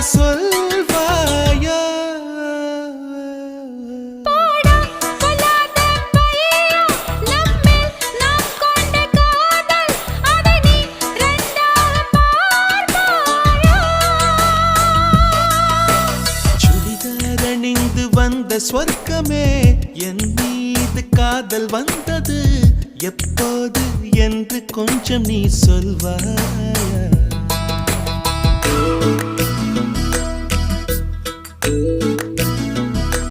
சொல்வாயா? சுடிதார் அணிந்து வந்த சொர்க்கமே, என் மீது காதல் வந்தது எப்போது என்று கொஞ்சம் நீ சொல்வாயா?